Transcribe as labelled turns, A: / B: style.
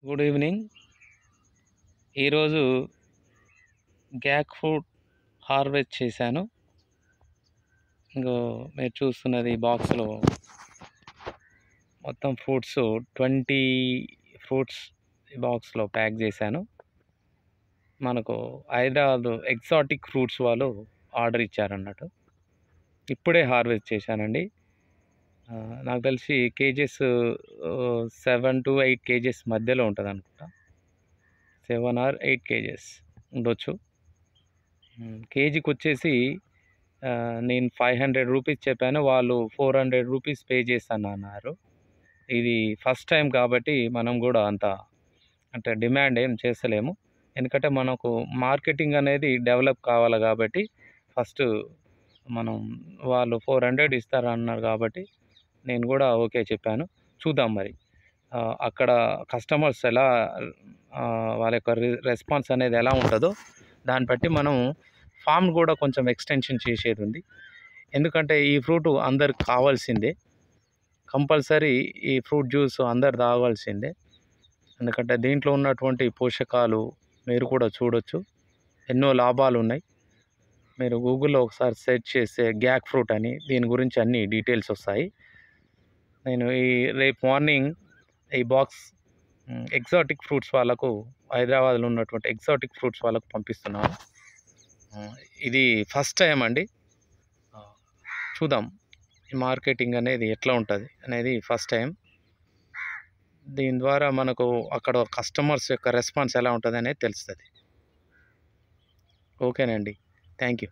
A: Good evening. ఈరోజు gac fruit harvest చేశాను. ఇంకో మీరు చూస్తున్నది ఈ బాక్స్లో మొత్తం ఫ్రూట్స్ 20 ఫ్రూట్స్ ఈ బాక్స్లో ప్యాక్ చేశాను. మనకు హైదరాబాద్ ఎగ్జాటిక్ ఫ్రూట్స్ వాళ్ళు ఆర్డర్ ఇచ్చారన్నట్టు. ఇప్పుడే హార్వెస్ట్ చేశానండి. నాకు తెలిసి కేజెస్ 7 to 8 కేజెస్ మధ్యలో ఉంటుంది అనుకుంటా. 7 or 8 కేజెస్ ఉండొచ్చు. కేజీకి వచ్చేసి నేను 500 రూపీస్ చెప్పాను, వాళ్ళు 400 రూపీస్ పే చేస్తాను అన్నారు. ఇది ఫస్ట్ టైం కాబట్టి మనం కూడా అంత అంటే డిమాండ్ ఏం చేస్తలేము. ఎందుకంటే మనకు మార్కెటింగ్ అనేది డెవలప్ కావాలి కాబట్టి ఫస్ట్ మనం వాళ్ళు 400 ఇస్తారన్నారు కాబట్టి నేను కూడా ఓకే చెప్పాను. చూద్దాం మరి అక్కడ కస్టమర్స్ ఎలా వాళ్ళ యొక్క రెస్పాన్స్ అనేది ఎలా ఉంటుందో దాన్ని బట్టి మనం ఫామ్ కూడా కొంచెం ఎక్స్టెన్షన్ చేసేది ఉంది. ఎందుకంటే ఈ ఫ్రూట్ అందరికి కావాల్సిందే, కంపల్సరీ ఈ ఫ్రూట్ జ్యూస్ అందరు తాగాల్సిందే. ఎందుకంటే దీంట్లో ఉన్నటువంటి పోషకాలు మీరు కూడా చూడొచ్చు, ఎన్నో లాభాలు ఉన్నాయి. మీరు గూగుల్లో ఒకసారి సెర్చ్ చేస్తే గ్యాక్ ఫ్రూట్ అని దీని గురించి అన్ని డీటెయిల్స్ వస్తాయి. నేను రేపు మార్నింగ్ ఈ బాక్స్ ఎగ్జాటిక్ ఫ్రూట్స్ వాళ్ళకు, హైదరాబాద్లో ఉన్నటువంటి ఎగ్జాటిక్ ఫ్రూట్స్ వాళ్ళకు పంపిస్తున్నాను. ఇది ఫస్ట్ టైం అండి. చూద్దాం ఈ మార్కెటింగ్ అనేది ఎట్లా ఉంటుంది అనేది ఫస్ట్ టైం. దీని ద్వారా మనకు అక్కడ కస్టమర్స్ యొక్క రెస్పాన్స్ ఎలా ఉంటుంది అనేది తెలుస్తుంది. ఓకేనండి, థ్యాంక్ యూ.